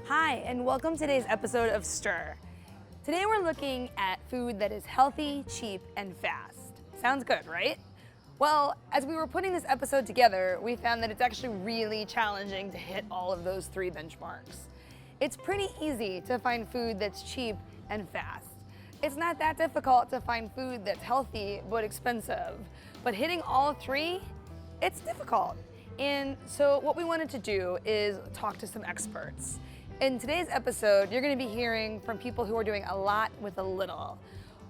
Hi, and welcome to today's episode of Stir. Today we're looking at food that is healthy, cheap, and fast. Sounds good, right? Well, as we were putting this episode together, we found that it's actually really challenging to hit all of those three benchmarks. It's pretty easy to find food that's cheap and fast. It's not that difficult to find food that's healthy but expensive. But hitting all three, it's difficult. And so what we wanted to do is talk to some experts. In today's episode, you're going to be hearing from people who are doing a lot with a little.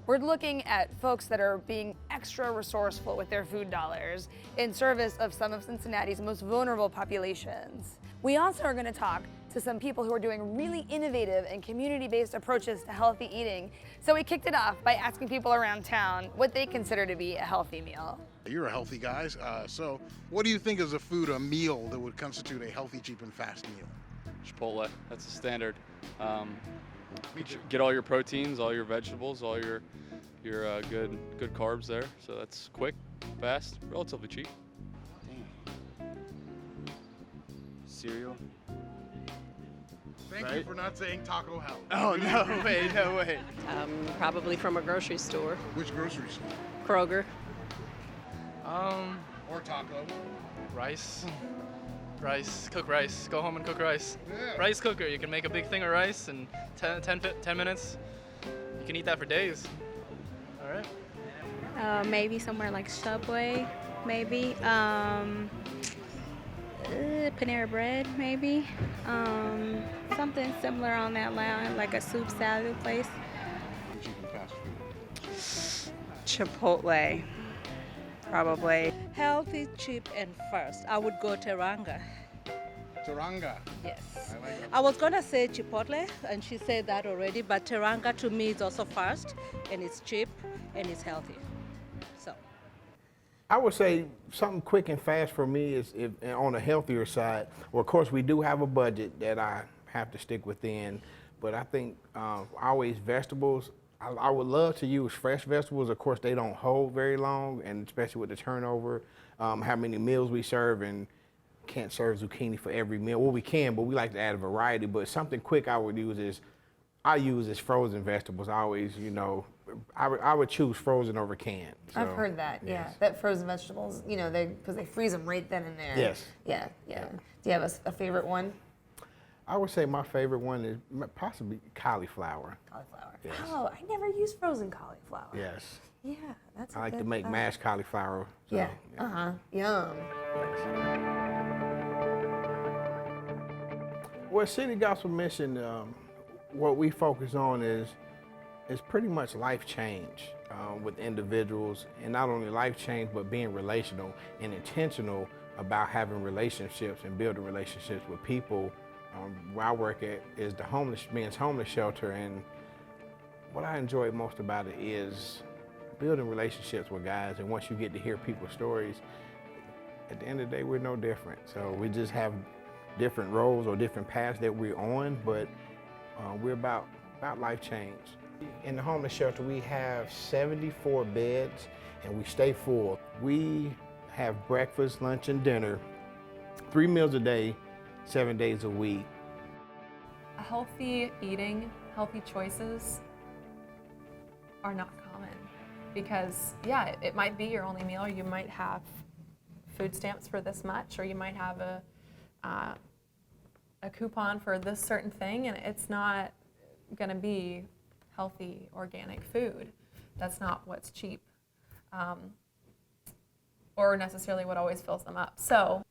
We're looking at folks that are being extra resourceful with their food dollars in service of some of Cincinnati's most vulnerable populations. We also are going to talk to some people who are doing really innovative and community-based approaches to healthy eating. So we kicked it off by asking people around town what they consider to be a healthy meal. You're a healthy guy, so what do you think is a meal that would constitute a healthy, cheap, and fast meal? Chipotle, that's the standard. Get all your proteins, all your vegetables, all your good carbs there. So that's quick, fast, relatively cheap. Cereal. Thank you for not saying Taco Hell. Oh, no way, no way. Probably from a grocery store. Which grocery store? Kroger. Or taco? Rice. Cook rice. Go home and cook rice. Yeah. Rice cooker. You can make a big thing of rice in 10 minutes. You can eat that for days. All right. Maybe somewhere like Subway, maybe. Panera Bread, maybe. Something similar on that line, like a soup salad place. Cheap and fast food. Chipotle, probably. Healthy, cheap, and fast. I would go Teranga. Teranga. Yes. I like it. I was gonna say Chipotle, and she said that already, but Teranga to me is also fast, and it's cheap, and it's healthy. So. I would say something quick and fast for me is on the healthier side. Well, of course, we do have a budget that I have to stick within, but I think always vegetables. I would love to use fresh vegetables. Of course, they don't hold very long, and especially with the turnover, how many meals we serve, and can't serve zucchini for every meal. Well, we can, but we like to add a variety. But something quick I would use is frozen vegetables. I always, I would choose frozen over canned. So, I've heard that, yeah. yes. That frozen vegetables, because they freeze them right then and there. Yes. Yeah. Do you have a favorite one? I would say my favorite one is possibly cauliflower. Cauliflower. Yes. Oh, I never used frozen cauliflower. Yes. Yeah, that's I like to make mashed cauliflower. So, Yeah. Yum. Well, City Gospel Mission, what we focus on is pretty much life change with individuals, and not only life change, but being relational and intentional about having relationships and building relationships with people. Where I work at is the men's homeless shelter, and what I enjoy most about it is building relationships with guys. And once you get to hear people's stories, at the end of the day, we're no different. So we just have different roles or different paths that we're on, but we're about life change. In the homeless shelter, we have 74 beds, and we stay full. We have breakfast, lunch, and dinner, 3 meals a day, 7 days a week. Healthy eating, healthy choices are not common because, yeah, it might be your only meal. You might have food stamps for this much, or you might have a coupon for this certain thing, and it's not going to be healthy, organic food. That's not what's cheap, or necessarily what always fills them up. So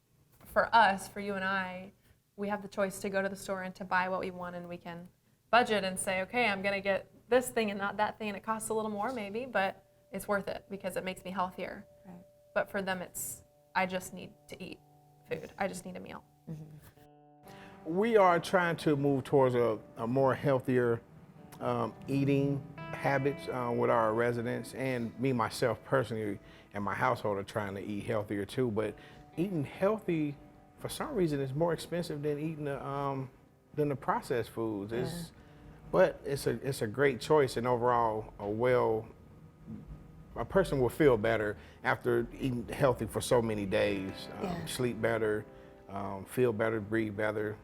for us, for you and I, we have the choice to go to the store and to buy what we want, and we can budget and say, okay, I'm going to get this thing and not that thing, and it costs a little more maybe, but it's worth it because it makes me healthier. Right. But for them, it's, I just need to eat food. I just need a meal. Mm-hmm. We are trying to move towards a more healthier eating habits with our residents, and me, myself personally, and my household are trying to eat healthier too, but eating healthy, for some reason, is more expensive than eating the processed foods. But it's a great choice, and overall a a person will feel better after eating healthy for so many days. Sleep better, feel better, breathe better.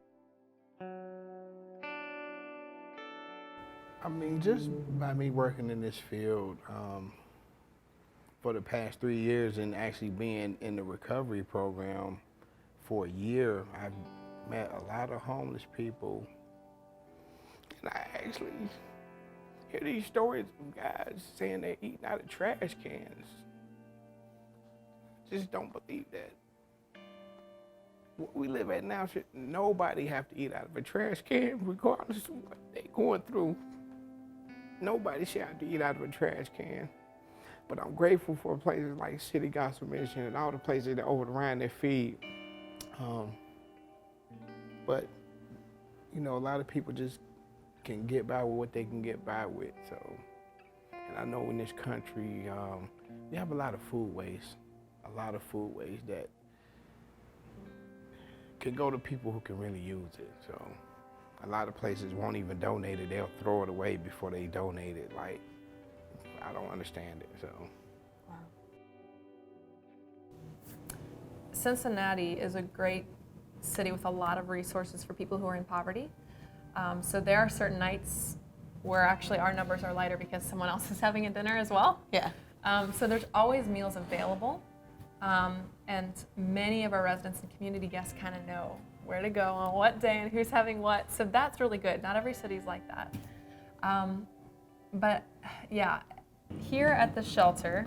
I mean, just by me working in this field for the past 3 years and actually being in the recovery program for a year, I've met a lot of homeless people. And I actually hear these stories of guys saying they're eating out of trash cans. Just don't believe that. What we live at now, should nobody have to eat out of a trash can, regardless of what they're going through. Nobody should have to eat out of a trash can. But I'm grateful for places like City Gospel Mission and all the places that over around their feed. But, you know, a lot of people just can get by with what they can get by with. So, and I know in this country, we have a lot of food waste that can go to people who can really use it. So a lot of places won't even donate it. They'll throw it away before they donate it. Like, I don't understand it, so. Wow. Cincinnati is a great city with a lot of resources for people who are in poverty. So there are certain nights where actually our numbers are lighter because someone else is having a dinner as well. Yeah. So there's always meals available. And many of our residents and community guests kind of know where to go on what day and who's having what. So that's really good. Not every city's like that. But yeah, here at the shelter,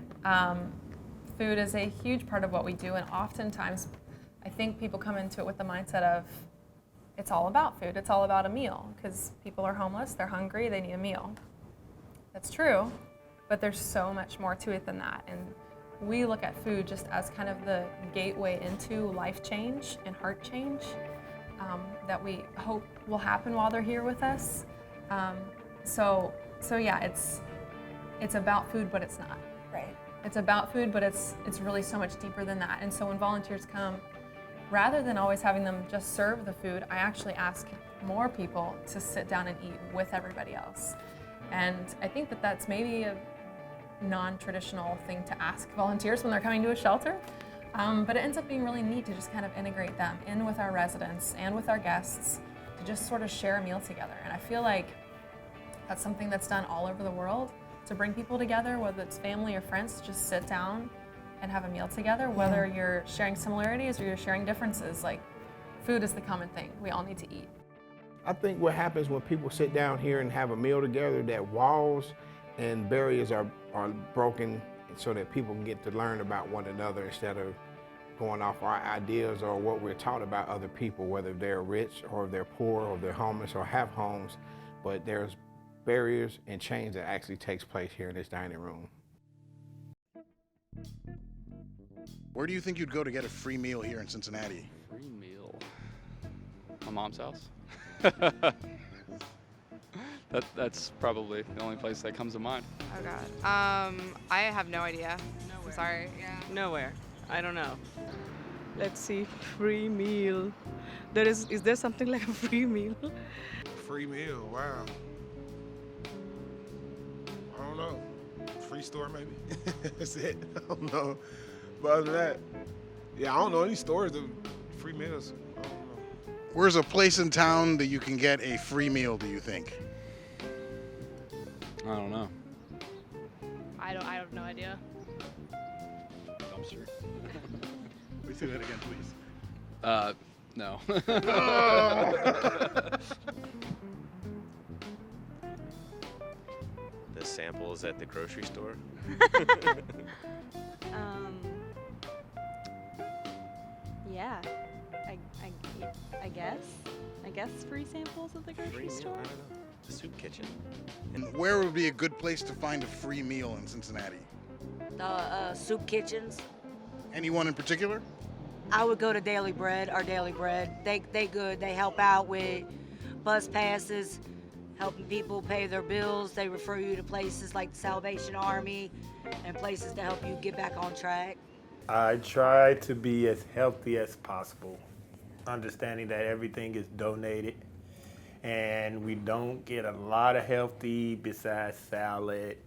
food is a huge part of what we do. And oftentimes, I think people come into it with the mindset of, it's all about food. It's all about a meal because people are homeless, they're hungry, they need a meal. That's true, but there's so much more to it than that. And we look at food just as kind of the gateway into life change and heart change that we hope will happen while they're here with us. So yeah, it's about food, but it's not. Right. It's about food, but it's really so much deeper than that. And so when volunteers come, rather than always having them just serve the food, I actually ask more people to sit down and eat with everybody else. And I think that that's maybe a non-traditional thing to ask volunteers when they're coming to a shelter. But it ends up being really neat to just kind of integrate them in with our residents and with our guests to just sort of share a meal together. And I feel like that's something that's done all over the world, to bring people together, whether it's family or friends, to just sit down and have a meal together, whether you're sharing similarities or you're sharing differences. Like, food is the common thing. We all need to eat. I think what happens when people sit down here and have a meal together, that walls and barriers are broken so that people can get to learn about one another instead of going off our ideas or what we're taught about other people, whether they're rich or they're poor or they're homeless or have homes. But there's barriers and change that actually takes place here in this dining room. Where do you think you'd go to get a free meal here in Cincinnati? Free meal. My mom's house. That's probably the only place that comes to mind. Oh God. I have no idea. Nowhere. Sorry. Yeah. Nowhere. I don't know. Let's see. Free meal. Is there something like a free meal? Free meal. Wow. I don't know. Free store maybe. That's it. I don't know. But other than that, yeah, I don't know any stores of free meals. I don't know. Where's a place in town that you can get a free meal, do you think? I don't know. I have no idea. Dumpster. Will you say that again, please? No. The samples at the grocery store. Yeah, I guess free samples at the grocery store. I don't know. The soup kitchen. And where would be a good place to find a free meal in Cincinnati? Soup kitchens. Anyone in particular? I would go to Daily Bread, our Daily Bread. They good. They help out with bus passes, helping people pay their bills. They refer you to places like the Salvation Army and places to help you get back on track. I try to be as healthy as possible, understanding that everything is donated and we don't get a lot of healthy besides salad,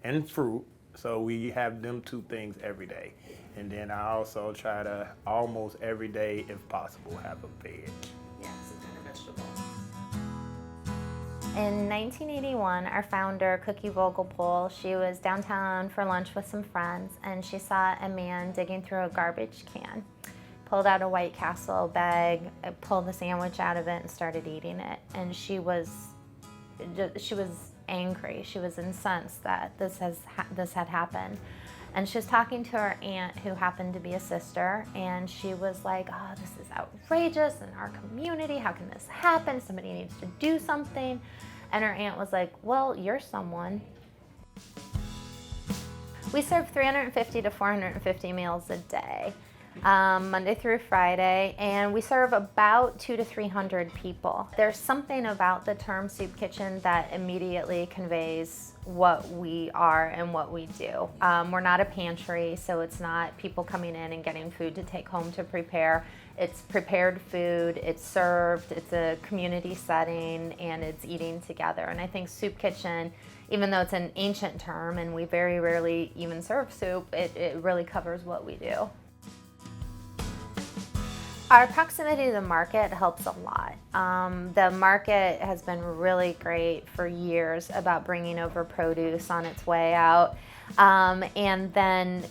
and fruit. So we have them two things every day. And then I also try to almost every day, if possible, have a veg. Yeah, some kind of vegetable. In 1981, our founder, Cookie Vogelpohl, she was downtown for lunch with some friends, and she saw a man digging through a garbage can. Pulled out a White Castle bag, pulled the sandwich out of it, and started eating it. And she was angry. She was incensed that this had happened. And she was talking to her aunt, who happened to be a sister, and she was like, "Oh, this is outrageous in our community. How can this happen? Somebody needs to do something." And her aunt was like, "Well, you're someone." We serve 350 to 450 meals a day, Monday through Friday, and we serve about 200 to 300 people. There's something about the term soup kitchen that immediately conveys what we are and what we do. We're not a pantry, so it's not people coming in and getting food to take home to prepare. It's prepared food, it's served, it's a community setting, and it's eating together. And I think soup kitchen, even though it's an ancient term and we very rarely even serve soup, it really covers what we do. Our proximity to the market helps a lot. The market has been really great for years about bringing over produce on its way out. And then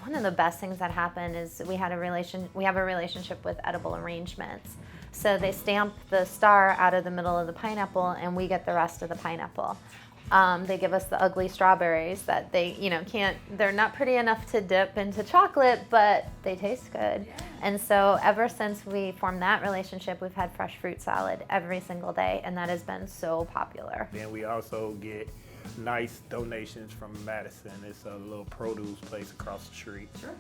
one of the best things that happened is we have a relationship with Edible Arrangements. So they stamp the star out of the middle of the pineapple, and we get the rest of the pineapple. They give us the ugly strawberries that they're not pretty enough to dip into chocolate, but they taste good. Yeah. And so ever since we formed that relationship, we've had fresh fruit salad every single day, and that has been so popular. Then we also get nice donations from Madison. It's a little produce place across the street. Sure.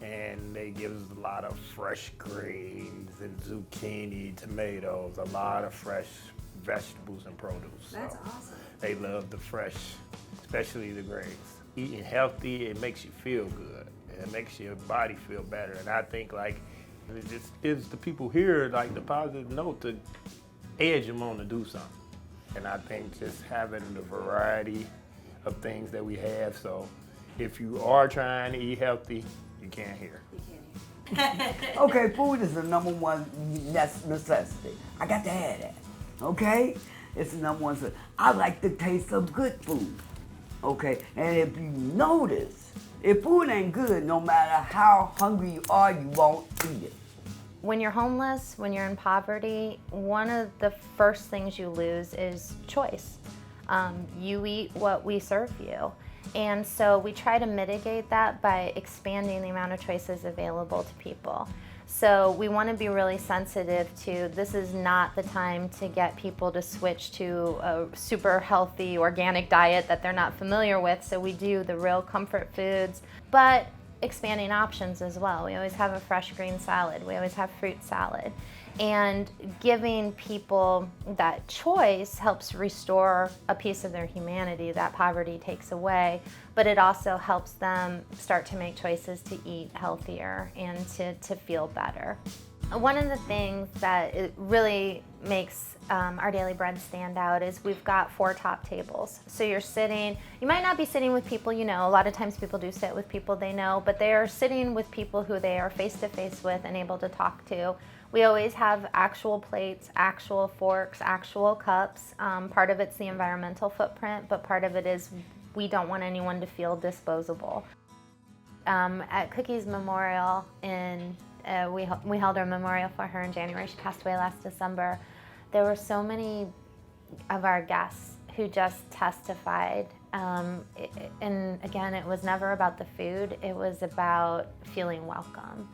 And they give us a lot of fresh greens and zucchini, tomatoes, a lot of fresh vegetables and produce. That's awesome. They love the fresh, especially the greens. Eating healthy, it makes you feel good. It makes your body feel better. And I think it just gives the people here the positive note to edge them on to do something. And I think just having the variety of things that we have, so if you are trying to eat healthy, you can't hear. Okay, food is the number one necessity. I got to have that. Okay? It's the number one. I like the taste of good food. Okay? And if you notice, if food ain't good, no matter how hungry you are, you won't eat it. When you're homeless, when you're in poverty, one of the first things you lose is choice. You eat what we serve you. And so we try to mitigate that by expanding the amount of choices available to people. So we want to be really sensitive to, this is not the time to get people to switch to a super healthy organic diet that they're not familiar with. So we do the real comfort foods, but expanding options as well. We always have a fresh green salad. We always have fruit salad. And giving people that choice helps restore a piece of their humanity that poverty takes away, but it also helps them start to make choices to eat healthier and to feel better. One of the things that it really makes our Daily Bread stand out is we've got 4 top tables. So you might not be sitting with people you know. A lot of times people do sit with people they know, but they are sitting with people who they are face-to-face with and able to talk to. We always have actual plates, actual forks, actual cups. Part of it's the environmental footprint, but part of it is we don't want anyone to feel disposable. At Cookie's Memorial, we held our memorial for her in January. She passed away last December. There were so many of our guests who just testified. And again, it was never about the food. It was about feeling welcome.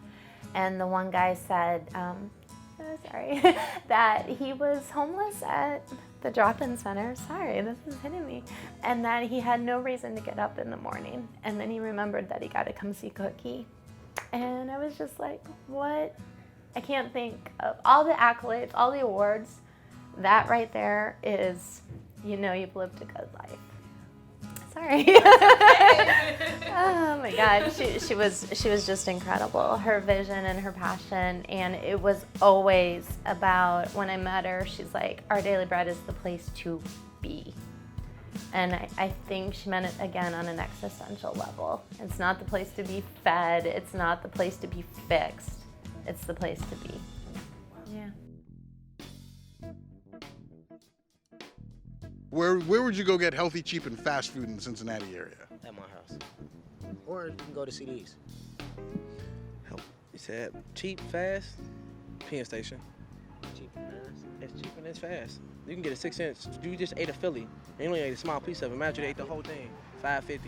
And the one guy said, that he was homeless at the drop-in center. Sorry, this is hitting me. And that he had no reason to get up in the morning. And then he remembered that he got to come see Cookie. And I was just like, what? I can't think of all the accolades, all the awards. That right there is, you've lived a good life. Sorry. Oh my God, she was just incredible. Her vision and her passion, and it was always about, when I met her, she's like, our Daily Bread is the place to be. And I think she meant it again on an existential level. It's not the place to be fed, it's not the place to be fixed, it's the place to be. Yeah. Where would you go get healthy, cheap, and fast food in the Cincinnati area? At my house. Or you can go to CD's. You said cheap, fast, Penn Station. Cheap and fast. It's cheap and it's fast. You can get a 6-inch. You just ate a Philly, and you only ate a small piece of it. Imagine you ate the whole thing, $5.50.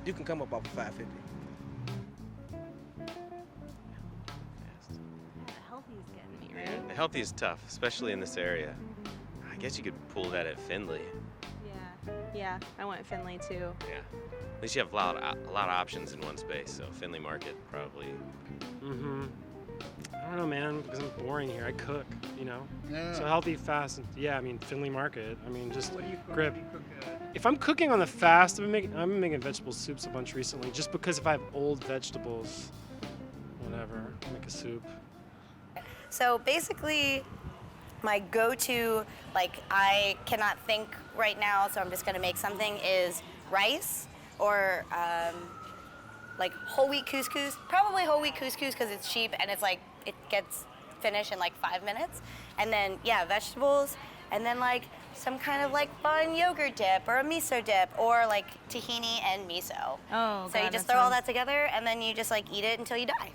You can come up off of $5.50. Healthy is getting me, Yeah, the healthy is tough, especially in this area. I guess you could pull that at Findlay. Yeah, I went Finley too. Yeah. At least you have a lot of options in one space, so Findlay Market probably. I don't know, man, because I'm boring here. I cook, you know? Yeah. So healthy, fast, yeah, I mean, Findlay Market. I mean, just grip. If I'm cooking on the fast, I'm making vegetable soups a bunch recently, just because if I have old vegetables, whatever, I'll make a soup. So basically, my go-to, like I cannot think right now, so I'm just gonna make something, is rice or like whole wheat couscous. Probably whole wheat couscous because it's cheap and it's like, it gets finished in like 5 minutes. And then, yeah, vegetables, and then like some kind of like fun yogurt dip or a miso dip or like tahini and miso. Oh, so you just throw all that together and then you just like eat it until you die.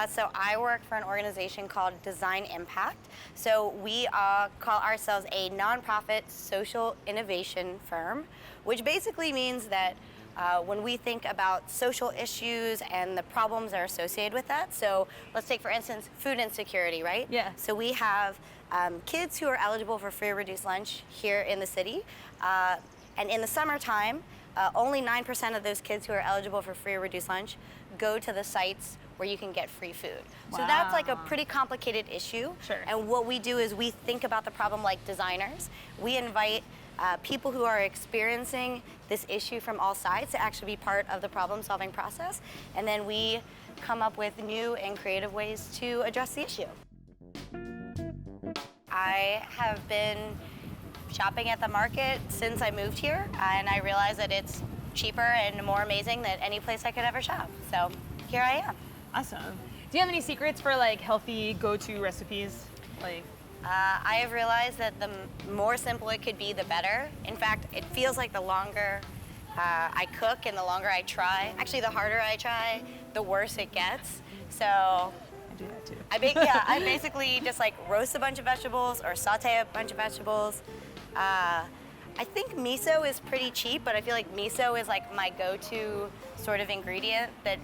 So I work for an organization called Design Impact. So we call ourselves a nonprofit social innovation firm, which basically means that when we think about social issues and the problems that are associated with that. So let's take, for instance, food insecurity, right? Yeah. So we have kids who are eligible for free or reduced lunch here in the city. And in the summertime, only 9% of those kids who are eligible for free or reduced lunch go to the sites where you can get free food. So that's like a pretty complicated issue. Sure. And what we do is we think about the problem like designers. We invite people who are experiencing this issue from all sides to actually be part of the problem-solving process. And then we come up with new and creative ways to address the issue. I have been shopping at the market since I moved here, and I realized that it's cheaper and more amazing than any place I could ever shop. So here I am. Awesome. Do you have any secrets for like healthy go-to recipes? Like, I have realized that the more simple it could be, the better. In fact, it feels like the longer I cook and the longer I try, actually the harder I try, the worse it gets. So I do that too. I basically just like roast a bunch of vegetables or saute a bunch of vegetables. I think miso is pretty cheap, but I feel like miso is like my go-to sort of ingredient that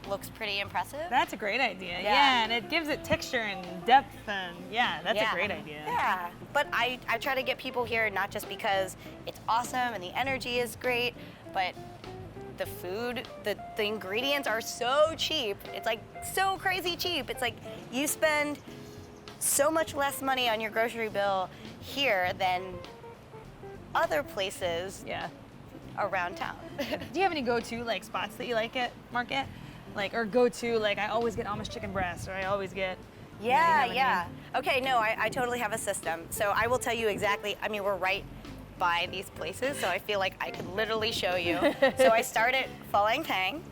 looks pretty impressive. That's a great idea. Yeah, and it gives it texture and depth, and yeah, that's a great idea. Yeah, but I try to get people here not just because it's awesome and the energy is great, but the food, the ingredients are so cheap. It's like so crazy cheap. It's like you spend so much less money on your grocery bill here than other places around town. Do you have any go-to like spots that you like at market? Like, or go-to, like I always get Amish chicken breast, or I always get... Yeah. Okay, no, I totally have a system. So I will tell you exactly, I mean, we're right by these places, so I feel like I could literally show you. So I start at Fulang Tang,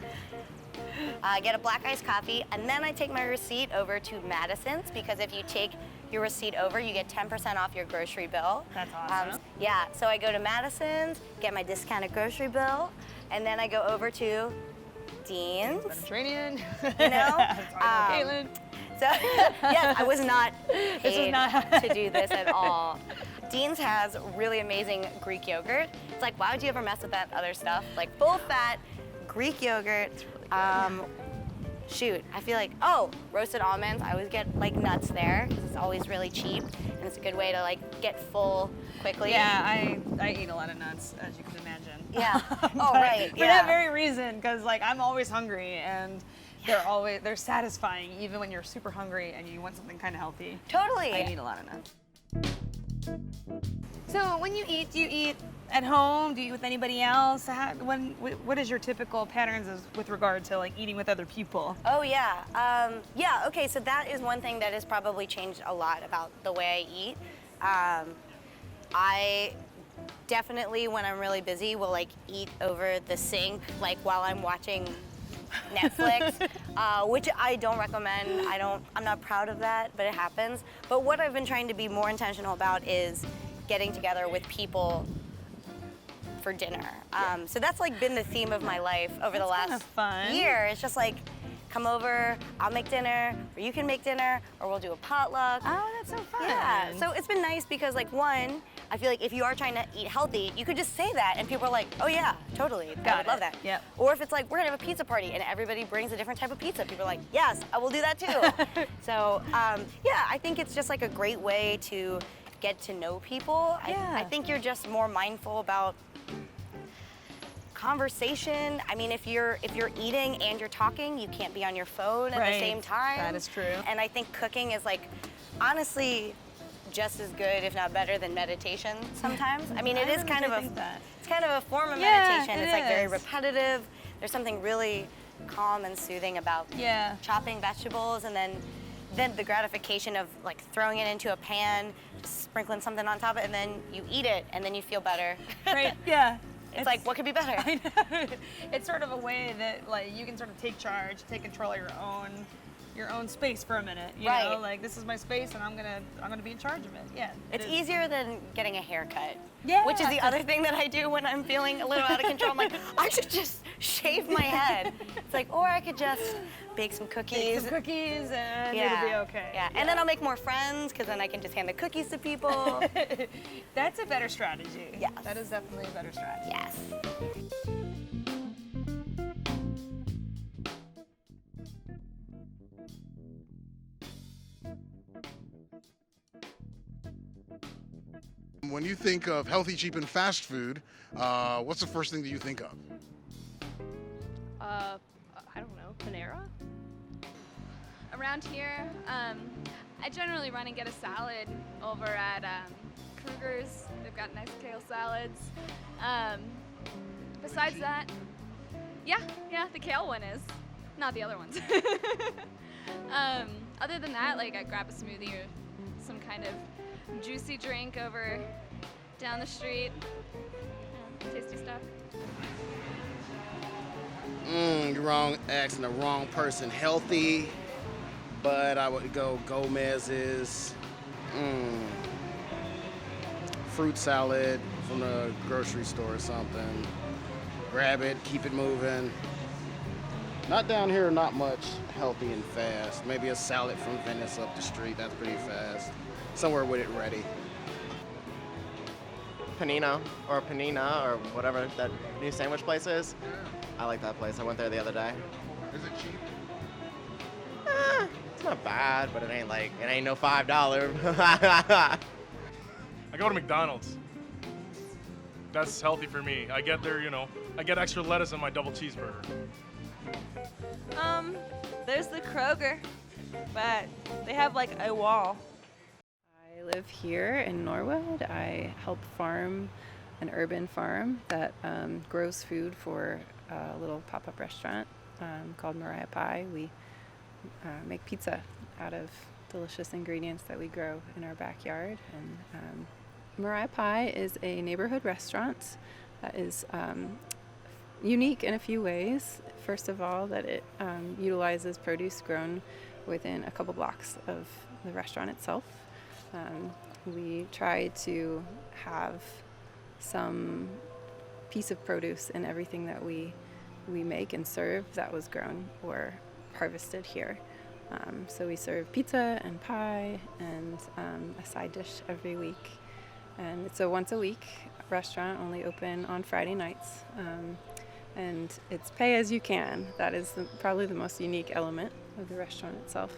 get a black iced coffee, and then I take my receipt over to Madison's, because if you take your receipt over, you get 10% off your grocery bill. That's awesome. Yeah, so I go to Madison's, get my discounted grocery bill, and then I go over to Dean's. Mediterranean. You know? Caitlin. So, yes, I was not paid to do this at all. Dean's has really amazing Greek yogurt. It's like, why would you ever mess with that other stuff? Like full-fat Greek yogurt. Shoot, I feel like, roasted almonds. I always get like nuts there because it's always really cheap and it's a good way to like get full quickly. Yeah, I eat a lot of nuts, as you can imagine. Yeah. Right. For that very reason, because like I'm always hungry and they're satisfying even when you're super hungry and you want something kind of healthy. Totally. I eat a lot of nuts. So when you eat, do you eat at home? Do you eat with anybody else? What is your typical patterns with regard to like eating with other people? Oh yeah. Okay, so that is one thing that has probably changed a lot about the way I eat. I definitely when I'm really busy will like eat over the sink like while I'm watching Netflix, which I don't recommend. I'm not proud of that, but it happens. But what I've been trying to be more intentional about is getting together with people for dinner. So that's like been the theme of my life over the last year. It's just like, come over, I'll make dinner, or you can make dinner, or we'll do a potluck. Oh, that's so fun. Yeah, so it's been nice because like one, I feel like if you are trying to eat healthy, you could just say that and people are like, oh yeah, totally, I would love that. Yep. Or if it's like, we're gonna have a pizza party and everybody brings a different type of pizza, people are like, yes, I will do that too. So yeah, I think it's just like a great way to get to know people. Yeah. I think you're just more mindful about conversation. I mean, if you're eating and you're talking, you can't be on your phone at the same time. That is true. And I think cooking is like, honestly, just as good, if not better, than meditation sometimes. I mean, it is kind of it's kind of a form of meditation. It's like very repetitive. There's something really calm and soothing about chopping vegetables and then the gratification of like throwing it into a pan, just sprinkling something on top of it, and then you eat it and then you feel better. Right, yeah. It's like, what could be better? I know. It's sort of a way that like you can sort of take charge, take control of your own space for a minute. You know, like this is my space and I'm gonna be in charge of it. Yeah. It's easier than getting a haircut. Yeah. Which is the other thing that I do when I'm feeling a little out of control. I'm like, I should just shave my head. It's like, or I could just bake some cookies. And it'll be okay. Yeah. And then I'll make more friends because then I can just hand the cookies to people. That's a better strategy. Yes. That is definitely a better strategy. Yes. When you think of healthy, cheap, and fast food, what's the first thing that you think of? I don't know, Panera? Around here, I generally run and get a salad over at Kruger's. They've got nice kale salads. Besides that, yeah, the kale one is, not the other ones. Other than that, like I grab a smoothie or some kind of juicy drink over down the street. Yeah, tasty stuff. You're wrong, asking the wrong person. Healthy, but I would go Gomez's. Fruit salad from the grocery store or something. Grab it, keep it moving. Not down here, not much healthy and fast. Maybe a salad from Venice up the street, that's pretty fast. Somewhere with it ready. Panina or whatever that new sandwich place is. I like that place. I went there the other day. Is it cheap? It's not bad, but it ain't no $5. I go to McDonald's. That's healthy for me. I get there, I get extra lettuce on my double cheeseburger. There's the Kroger, but they have like a wall. I live here in Norwood. I help farm an urban farm that grows food for a little pop-up restaurant called Mariah Pie. We make pizza out of delicious ingredients that we grow in our backyard. And Mariah Pie is a neighborhood restaurant that is unique in a few ways. First of all, that it utilizes produce grown within a couple blocks of the restaurant itself. We try to have some piece of produce in everything that we make and serve that was grown or harvested here. So we serve pizza and pie and a side dish every week. And it's a once a week restaurant, only open on Friday nights. And it's pay as you can. That is probably the most unique element of the restaurant itself.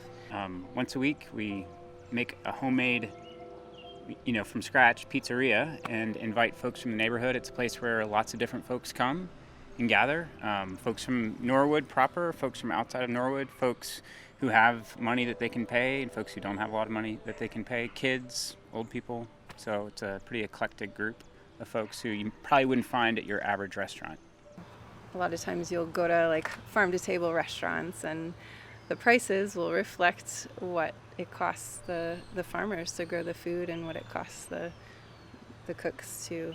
Once a week, we make a homemade, from scratch pizzeria and invite folks from the neighborhood. It's a place where lots of different folks come and gather. Folks from Norwood proper, folks from outside of Norwood, folks who have money that they can pay, and folks who don't have a lot of money that they can pay, kids, old people. So it's a pretty eclectic group of folks who you probably wouldn't find at your average restaurant. A lot of times you'll go to like farm-to-table restaurants and the prices will reflect what it costs the farmers to grow the food and what it costs the cooks to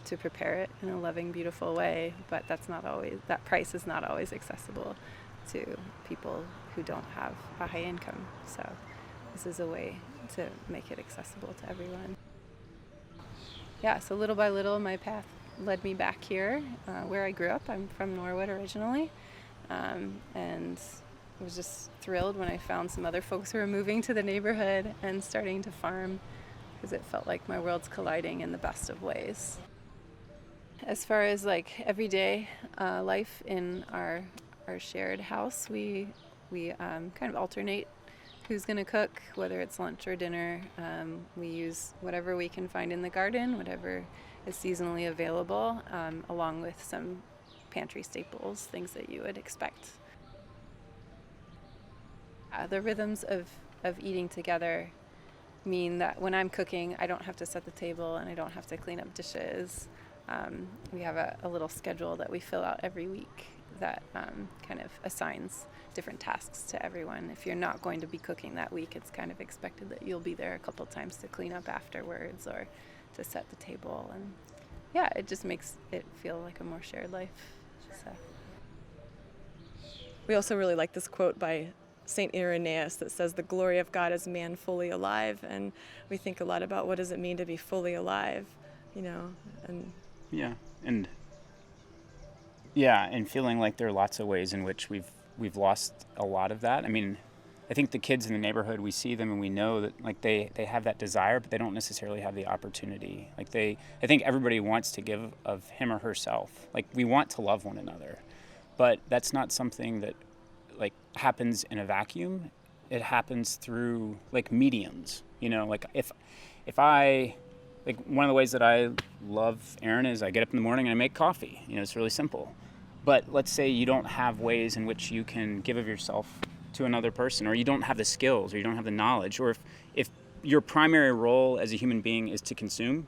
to prepare it in a loving, beautiful way, but that price is not always accessible to people who don't have a high income. So this is a way to make it accessible to everyone. Yeah, so little by little, my path led me back here, where I grew up. I'm from Norwood originally, and was just thrilled when I found some other folks who were moving to the neighborhood and starting to farm, because it felt like my worlds colliding in the best of ways. As far as like everyday life in our shared house, we kind of alternate who's going to cook, whether it's lunch or dinner. We use whatever we can find in the garden, whatever is seasonally available, along with some pantry staples, things that you would expect. The rhythms of eating together mean that when I'm cooking, I don't have to set the table and I don't have to clean up dishes. We have a little schedule that we fill out every week that kind of assigns different tasks to everyone. If you're not going to be cooking that week, it's kind of expected that you'll be there a couple times to clean up afterwards or to set the table. And yeah, it just makes it feel like a more shared life. So. We also really like this quote by St. Irenaeus that says, "The glory of God is man fully alive," and we think a lot about what does it mean to be fully alive, and and feeling like there are lots of ways in which we've lost a lot of that. I mean, I think the kids in the neighborhood, we see them and we know that like they have that desire, but they don't necessarily have the opportunity. Like I think everybody wants to give of him or herself. Like we want to love one another, but that's not something that like happens in a vacuum. It happens through like mediums, like if I, like one of the ways that I love Aaron is I get up in the morning and I make coffee, it's really simple. But let's say you don't have ways in which you can give of yourself to another person, or you don't have the skills, or you don't have the knowledge, or if your primary role as a human being is to consume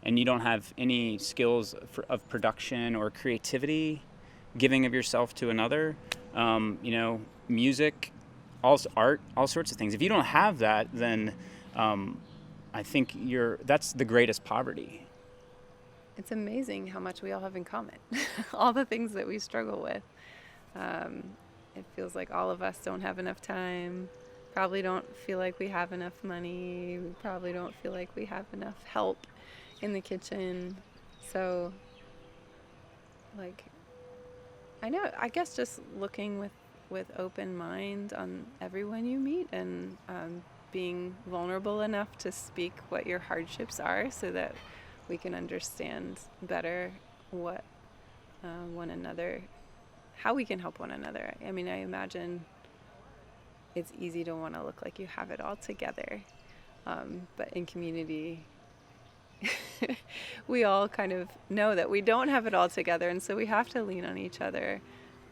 and you don't have any skills of production or creativity, giving of yourself to another, music, art, all sorts of things. If you don't have that, then I think that's the greatest poverty. It's amazing how much we all have in common. All the things that we struggle with. It feels like all of us don't have enough time, probably don't feel like we have enough money, we probably don't feel like we have enough help in the kitchen. So, I guess just looking with open mind on everyone you meet and being vulnerable enough to speak what your hardships are so that we can understand better what how we can help one another. I mean, I imagine it's easy to want to look like you have it all together, but in community, we all kind of know that we don't have it all together, and so we have to lean on each other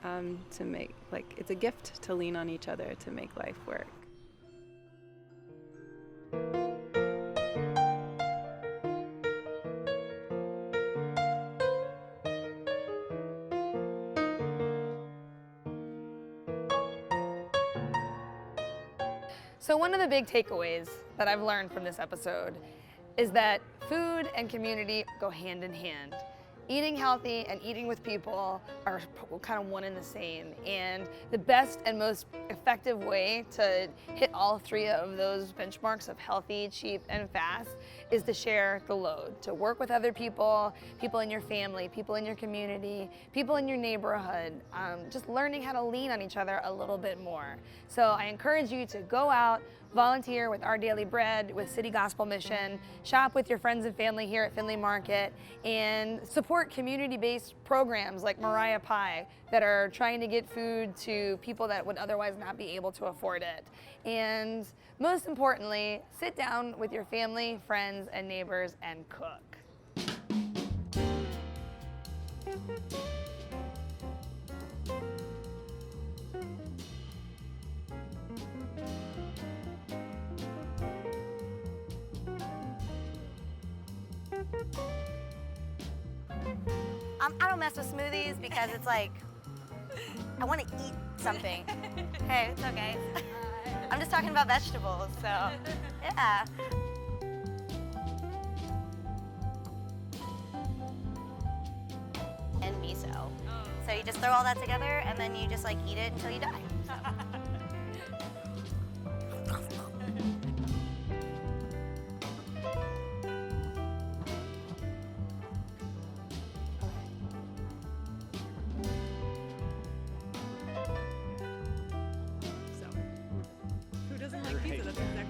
to make, it's a gift to lean on each other to make life work. So one of the big takeaways that I've learned from this episode is that food and community go hand in hand. Eating healthy and eating with people are kind of one and the same. And the best and most effective way to hit all three of those benchmarks of healthy, cheap, and fast is to share the load, to work with other people, people in your family, people in your community, people in your neighborhood, just learning how to lean on each other a little bit more. So I encourage you to go out, volunteer with Our Daily Bread, with City Gospel Mission, shop with your friends and family here at Findlay Market, and support community-based programs like Mariah Pie that are trying to get food to people that would otherwise not be able to afford it. And most importantly, sit down with your family, friends, and neighbors and cook. I don't mess with smoothies because it's like, I want to eat something. Hey, it's okay. I'm just talking about vegetables, so yeah. you just throw all that together and then you just like eat it until you die. Who doesn't like pizza? That's exactly.